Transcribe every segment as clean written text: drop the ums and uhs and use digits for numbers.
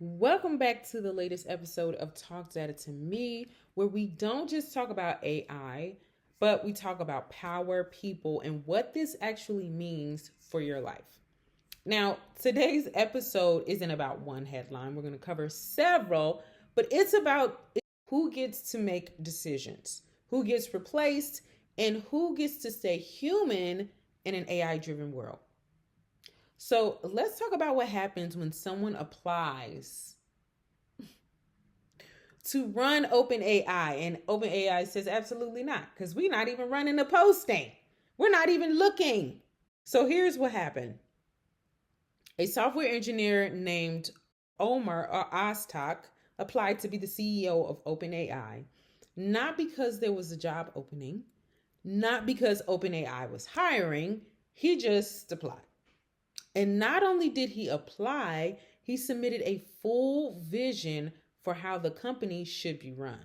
Welcome back to the latest episode of Talk Data to Me, where we don't just talk about AI, but we talk about power, people, and what this actually means for your life. Now, today's episode isn't about one headline. We're going to cover several, but it's about who gets to make decisions, who gets replaced, and who gets to stay human in an AI driven world. So let's talk about what happens when someone applies to run OpenAI and OpenAI says absolutely not, because we're not even running the posting. We're not even looking. So here's what happened. A software engineer named Omar Ostak applied to be the CEO of OpenAI, not because there was a job opening, not because OpenAI was hiring, he just applied. And not only did he apply, he submitted a full vision for how the company should be run.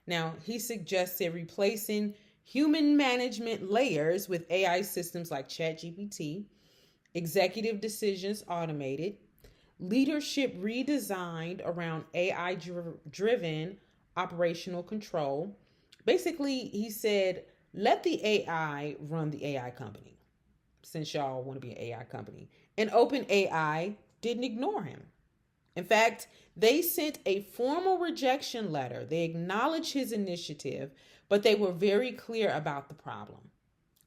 Now, he suggested replacing human management layers with AI systems like ChatGPT, executive decisions automated, leadership redesigned around AI-driven operational control. Basically, he said, let the AI run the AI company, since y'all want to be an AI company. And OpenAI didn't ignore him. In fact, they sent a formal rejection letter. They acknowledged his initiative, but they were very clear about the problem: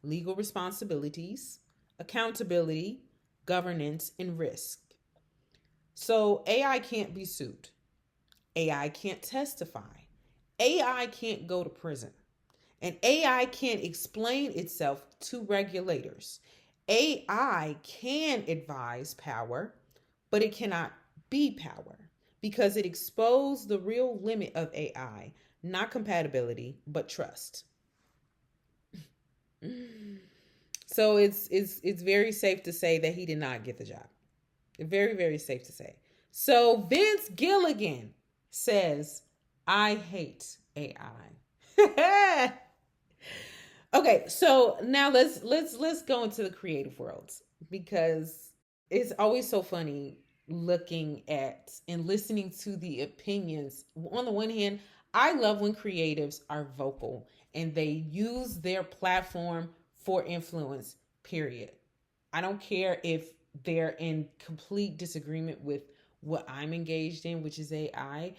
legal responsibilities, accountability, governance, and risk. So AI can't be sued. AI can't testify. AI can't go to prison. And AI can't explain itself to regulators. AI can advise power, but it cannot be power because it exposed the real limit of AI, not compatibility, but trust. So it's very safe to say that he did not get the job. Very, very safe to say. So Vince Gilligan says, I hate AI. Okay, so now let's go into the creative worlds, because it's always so funny looking at and listening to the opinions. On the one hand, I love when creatives are vocal and they use their platform for influence, period. I don't care if they're in complete disagreement with what I'm engaged in, which is AI,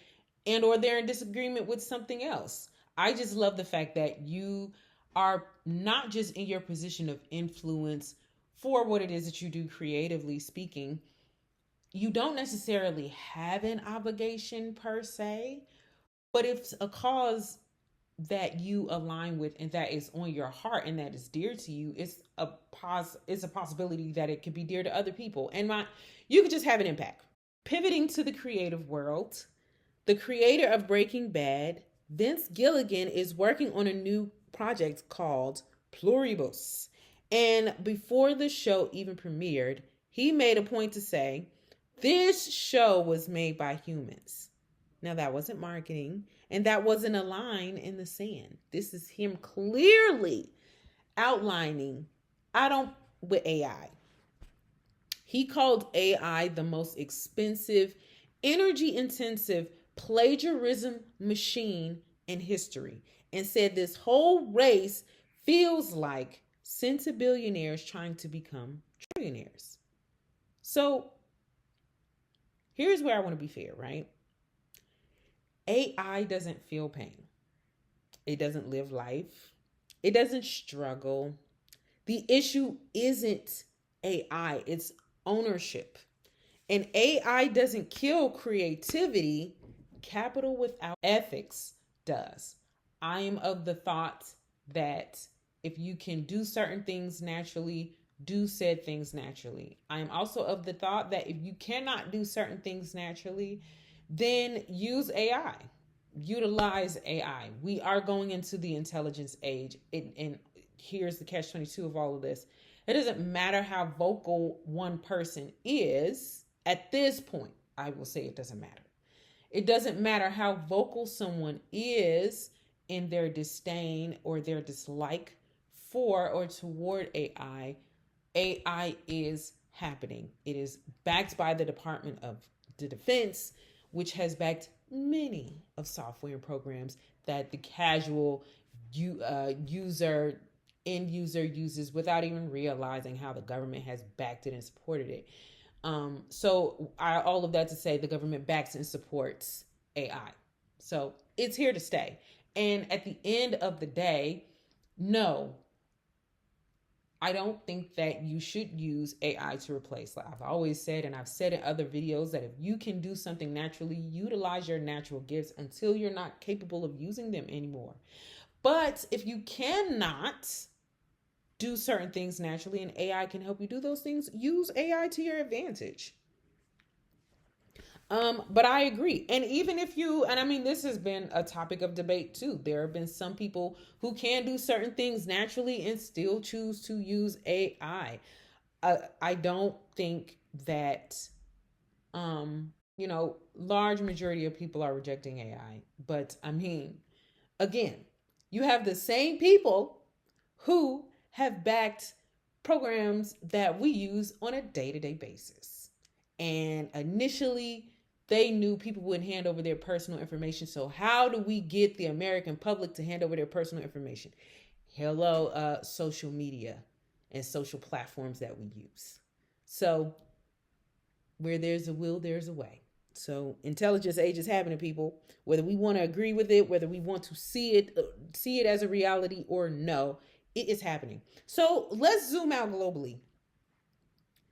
and or they're in disagreement with something else. I just love the fact that you are not just in your position of influence for what it is that you do creatively speaking. You don't necessarily have an obligation per se, but if it's a cause that you align with and that is on your heart and that is dear to you, it's a possibility that it could be dear to other people, and you could just have an impact. Pivoting to the creative world, the creator of Breaking Bad, Vince Gilligan, is working on a new project called Pluribus. And before the show even premiered, he made a point to say, this show was made by humans. Now, that wasn't marketing, and that wasn't a line in the sand. This is him clearly outlining, with AI. He called AI the most expensive, energy intensive plagiarism machine in history, and said this whole race feels like centibillionaires trying to become trillionaires. So here's where I want to be fair, right? AI doesn't feel pain. It doesn't live life. It doesn't struggle. The issue isn't AI, it's ownership. And AI doesn't kill creativity. Capital without ethics does. I am of the thought that if you can do certain things naturally, do said things naturally. I am also of the thought that if you cannot do certain things naturally, then use AI. Utilize AI. We are going into the intelligence age. And here's the catch-22 of all of this. It doesn't matter how vocal one person is at this point. I will say it doesn't matter. It doesn't matter how vocal someone is in their disdain or their dislike for or toward AI. AI is happening. It is backed by the Department of the defense, which has backed many of software and programs that the casual end user uses without even realizing how the government has backed it and supported it. All of that to say, the government backs and supports AI. So it's here to stay. And at the end of the day, no, I don't think that you should use AI to replace. Like I've always said, and I've said in other videos, that if you can do something naturally, utilize your natural gifts until you're not capable of using them anymore. But if you cannot do certain things naturally and AI can help you do those things, use AI to your advantage. But I agree. And even if and I mean, this has been a topic of debate too. There have been some people who can do certain things naturally and still choose to use AI. I don't think that, large majority of people are rejecting AI. But I mean, again, you have the same people who have backed programs that we use on a day-to-day basis. And initially, they knew people wouldn't hand over their personal information. So how do we get the American public to hand over their personal information? Hello, social media and social platforms that we use. So where there's a will, there's a way. So intelligence age is happening, people. Whether we want to agree with it, whether we want to see it as a reality or no, it is happening. So let's zoom out globally.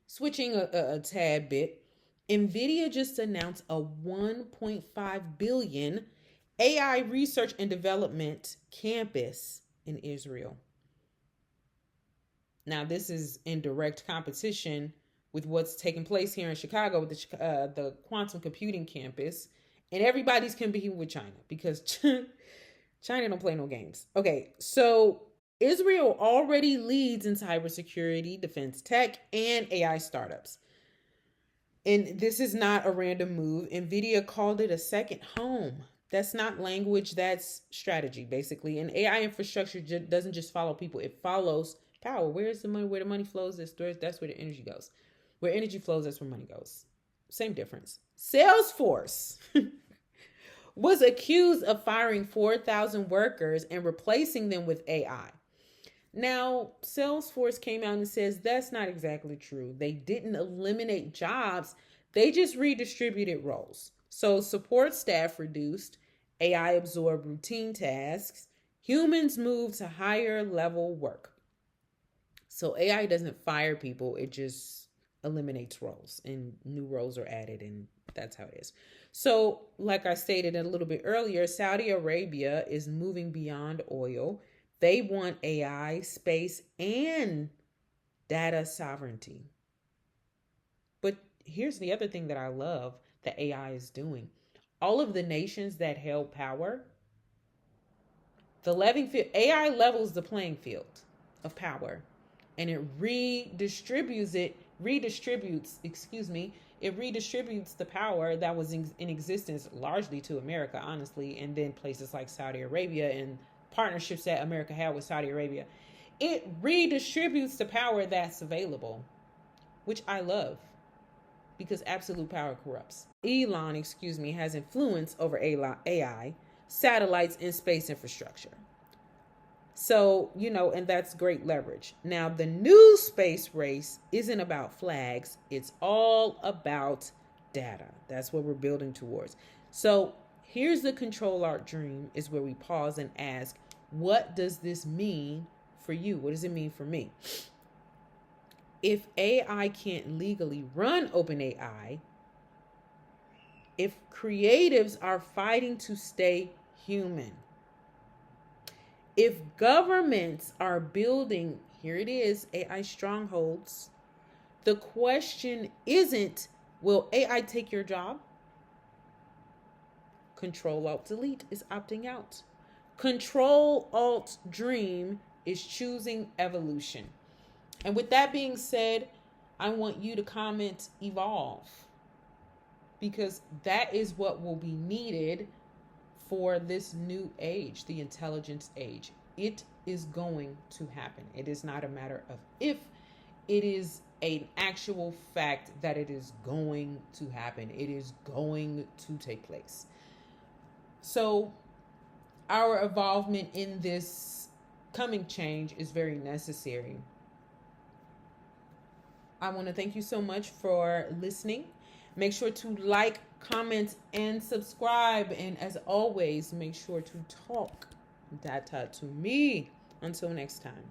Switching a tad bit, Nvidia just announced a $1.5 billion AI research and development campus in Israel. Now, this is in direct competition with what's taking place here in Chicago with the quantum computing campus. And everybody's competing with China because China don't play no games. Okay, so Israel already leads in cybersecurity, defense tech, and AI startups. And this is not a random move. Nvidia called it a second home. That's not language, that's strategy, basically. And AI infrastructure doesn't just follow people, it follows power. Where's the money? Where the money flows, that's where the energy goes. Where energy flows, that's where money goes. Same difference. Salesforce was accused of firing 4,000 workers and replacing them with AI. Now, Salesforce came out and says that's not exactly true. They didn't eliminate jobs. They just redistributed roles. So support staff reduced, AI absorbed routine tasks, humans moved to higher level work. So AI doesn't fire people, it just eliminates roles and new roles are added, and that's how it is. So like I stated a little bit earlier, Saudi Arabia is moving beyond oil. They want AI, space, and data sovereignty. But here's the other thing that I love that AI is doing. All of the nations that held power, the leveling field, AI levels the playing field of power, and it redistributes the power that was in existence largely to America, honestly, and then places like Saudi Arabia and partnerships that America had with Saudi Arabia. It redistributes the power that's available, which I love, because absolute power corrupts. Elon, has influence over AI, satellites, and space infrastructure. So, and that's great leverage. Now, the new space race isn't about flags. It's all about data. That's what we're building towards. So here's the Control Alt Dream, is where we pause and ask, what does this mean for you? What does it mean for me? If AI can't legally run OpenAI, if creatives are fighting to stay human, if governments are building, here it is, AI strongholds, the question isn't, will AI take your job? Control Alt Delete is opting out. Control Alt Dream is choosing evolution. And with that being said, I want you to comment evolve, because that is what will be needed for this new age, the intelligence age. It is going to happen. It is not a matter of if, it is an actual fact that it is going to happen. It is going to take place. So our involvement in this coming change is very necessary. I want to thank you so much for listening. Make sure to like, comment, and subscribe. And as always, make sure to talk data to me. Until next time.